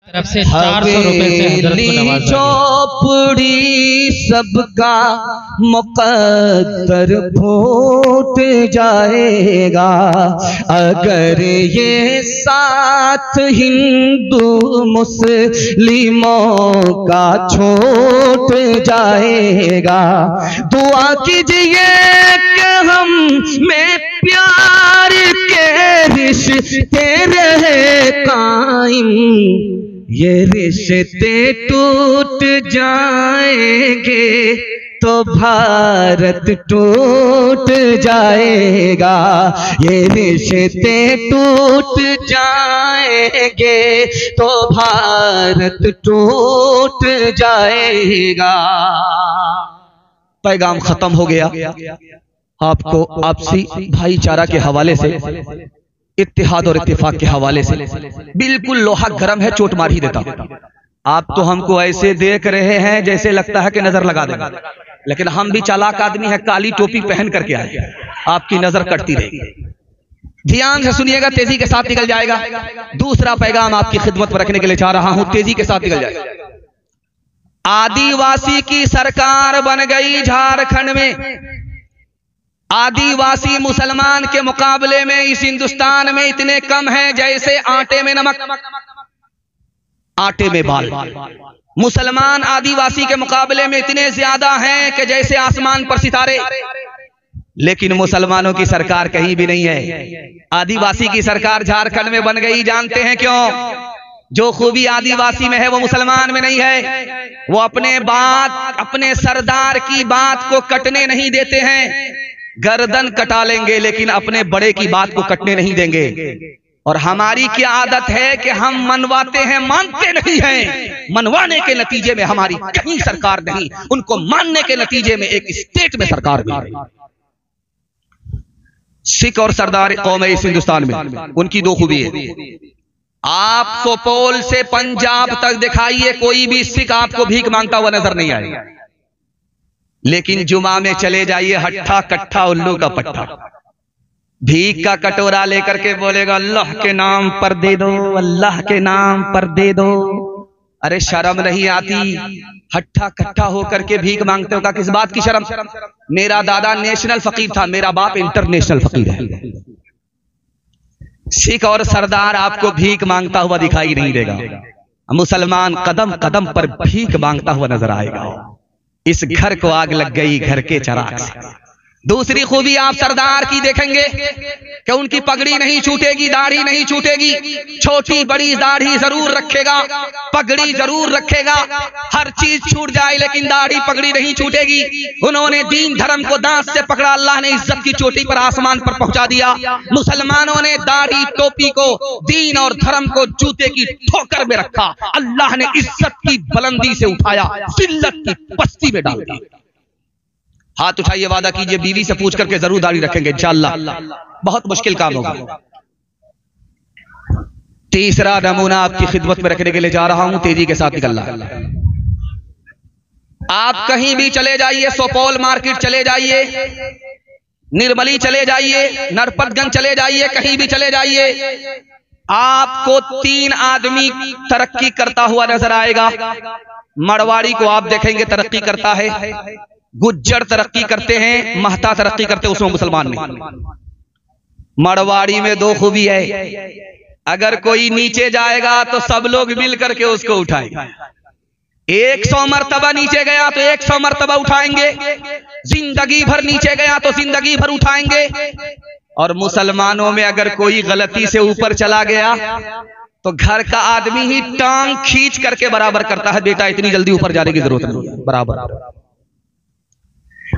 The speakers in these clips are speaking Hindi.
तरफ से 400 रुपए से हजरत को नवाजा। चौपड़ी सबका मुकद्दर फूट जाएगा अगर ये साथ हिंदू मुस्लिमों का छूट जाएगा। दुआ कीजिए कि हम में प्यार के रिश्ते रहे कायम, ये रिश्ते टूट जाएंगे तो भारत टूट जाएगा। ये रिश्ते टूट जाएंगे तो भारत टूट जाएगा। पैगाम खत्म हो गया। आपको आपसी भाईचारा के हवाले से, इत्तेहाद और इत्तेफाक के हवाले से बिल्कुल लोहा गर्म है, चोट मार ही देता। आप तो हमको ऐसे देख रहे हैं जैसे लगता है कि नजर लगा देगा, लेकिन हम भी चालाक आदमी है, काली टोपी पहन करके आए, आपकी नजर कटती रहेगी। ध्यान से सुनिएगा, तेजी के साथ निकल जाएगा। दूसरा पैगाम आपकी खिदमत पर रखने के लिए चाह रहा हूं, तेजी के साथ निकल जाएगा। आदिवासी की सरकार बन गई झारखंड में। आदिवासी मुसलमान के मुकाबले में इस हिंदुस्तान में इतने कम हैं जैसे आटे में नमक, आटे में बाल। मुसलमान आदिवासी के मुकाबले में इतने ज्यादा हैं कि जैसे आसमान पर सितारे। लेकिन मुसलमानों की सरकार कहीं भी नहीं है। आदिवासी की सरकार झारखंड में बन गई, जानते हैं क्यों? जो खूबी आदिवासी में है वो मुसलमान में नहीं है। वो अपने सरदार की बात को कटने नहीं देते हैं। गर्दन कटा लेंगे लेकिन अपने बड़े की बात को कटने नहीं देंगे। और हमारी क्या आदत है कि हम मनवाते हैं, मानते नहीं हैं। मनवाने के नतीजे में हमारी कहीं सरकार नहीं, उनको मानने के नतीजे में एक स्टेट में सरकार भी। सिख और सरदार कौम है इस हिंदुस्तान में, उनकी दो खूबी है। आप सुपौल से पंजाब तक दिखाइए, कोई भी सिख आपको भीख मांगता हुआ नजर नहीं आएगा। लेकिन जुमा में चले जाइए, हट्ठा कट्ठा उल्लू का पट्टा, भीख का कटोरा लेकर के बोलेगा अल्लाह के नाम पर दे दो, अल्लाह के नाम पर दे दो। अरे शर्म नहीं आती? हट्ठा कट्ठा होकर के भीख मांगते हो का किस बात की शर्म? मेरा दादा नेशनल फकीर था, मेरा बाप इंटरनेशनल फकीर है। सिख और सरदार आपको भीख मांगता हुआ दिखाई नहीं देगा। मुसलमान कदम कदम पर भीख मांगता हुआ नजर आएगा। इस घर को आग लग गई घर के चिराग से। दूसरी खूबी आप सरदार की देखेंगे कि उनकी पगड़ी नहीं छूटेगी, दाढ़ी नहीं छूटेगी। छोटी बड़ी दाढ़ी जरूर रखेगा, पगड़ी जरूर रखेगा, हर चीज छूट जाए लेकिन दाढ़ी पगड़ी नहीं छूटेगी। उन्होंने दीन धर्म को दांत से पकड़ा, अल्लाह ने इज्जत की चोटी पर आसमान पर पहुंचा दिया। मुसलमानों ने दाढ़ी टोपी को, दीन और धर्म को जूते की ठोकर में रखा। अल्लाह ने इज्जत की बुलंदी से उठाया, जिल्लत की पस्ती में डाल दिया। हाथ उठाइए, वादा कीजिए बीवी से पूछ करके जरूर दाढ़ी रखेंगे इंशाअल्लाह। बहुत मुश्किल काम होगा। तीसरा नमूना आपकी खिदमत में रखने के लिए जा रहा हूं, तेजी के साथ निकलना है। आप कहीं भी चले जाइए, सुपौल मार्केट चले जाइए, निर्मली चले जाइए, नरपतगंज चले जाइए, कहीं भी चले जाइए, आपको 3 आदमी तरक्की करता हुआ नजर आएगा। मरवाड़ी को आप देखेंगे तरक्की करता है, गुज्जर तरक्की करते हैं, महता तरक्की करते हैं, उसमें मुसलमान नहीं। मरवाड़ी में 2 खूबी है, अगर कोई नीचे जाएगा तो सब लोग मिल करके उसको उठाएंगे। 100 मर्तबा नीचे गया तो 100 मर्तबा उठाएंगे, जिंदगी भर नीचे गया तो जिंदगी भर उठाएंगे। और मुसलमानों में अगर कोई गलती से ऊपर चला गया तो घर का आदमी ही टांग खींच करके बराबर करता है, बेटा इतनी जल्दी ऊपर जाने की जरूरत नहीं है, बराबर।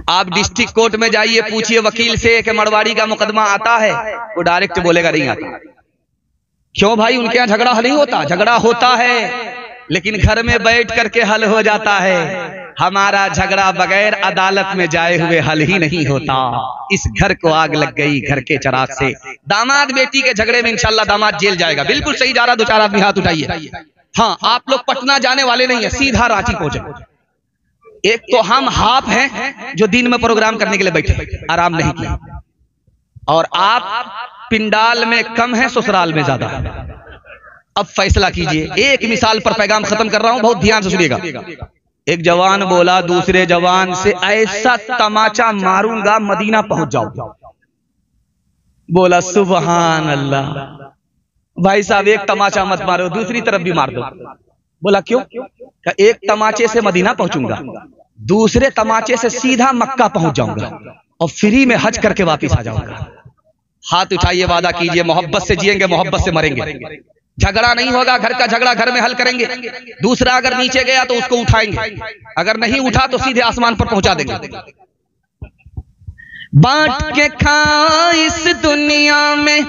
आप डिस्ट्रिक्ट कोर्ट में जाइए, पूछिए वकील से कि मरवाड़ी का मुकदमा आता है, वो डायरेक्ट बोलेगा नहीं आता। क्यों भाई? उनके यहाँ झगड़ा नहीं होता? झगड़ा होता है लेकिन घर में बैठ करके हल हो जाता है। हमारा झगड़ा बगैर अदालत में जाए हुए हल ही नहीं होता। इस घर को आग लग गई घर के चिराग से। दामाद बेटी के झगड़े में इंशाल्लाह दामाद जेल जाएगा। बिल्कुल सही जा रहा, 2-4 आदमी हाथ उठाइए। हाँ, आप लोग पटना जाने वाले नहीं है, सीधा रांची पहुंचे। एक तो हम हाफ हैं जो दिन में प्रोग्राम करने के लिए बैठे, आराम नहीं किया, और आप पिंडाल में कम है, ससुराल में ज्यादा है। अब फैसला कीजिए। एक मिसाल पर पैगाम खत्म कर रहा हूं, बहुत ध्यान से सुनिएगा। एक जवान बोला दूसरे जवान से, ऐसा तमाचा मारूंगा मदीना पहुंच जाओ। बोला सुबहान अल्लाह। भाई साहब एक तमाचा मत मारो, दूसरी तरफ भी मार दो। बोला क्यों? एक तमाचे से मदीना पहुंचूंगा, दूसरे तमाचे से सीधा मक्का पहुंच जाऊंगा और फ्री में हज करके वापस आ जाऊंगा। हाथ उठाइए, वादा कीजिए, मोहब्बत से जिएंगे, मोहब्बत से मरेंगे। झगड़ा नहीं होगा, घर का झगड़ा घर में हल करेंगे। दूसरा अगर नीचे गया तो उसको उठाएंगे, अगर नहीं उठा तो सीधे आसमान पर पहुंचा देंगे। बांट के खा इस दुनिया में,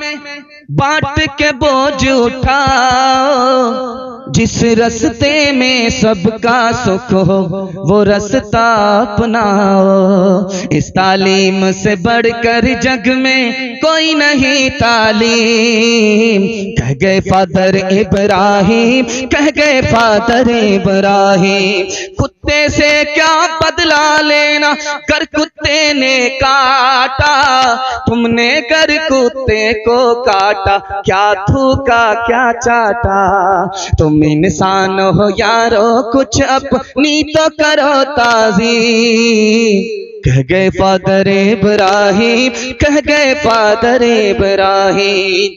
बांट के बोझ उठाओ। जिस रास्ते में सबका सुख हो वो रास्ता अपनाओ। इस तालीम से बढ़कर जग में कोई नहीं तालीम। कह गए फादर इब्राहिम, कह गए फादर इब्राहिम। कुत्ते से क्या बदला लेना, कर कुत्ते ने काटा। तुमने कर कुत्ते को काटा, क्या थूका क्या चाटा। तुम इंसान हो यारो, कुछ अपनी तो करो ताज़ीम। कह गए फादर इब्राहिम, कह गए फादर इब्राहिम।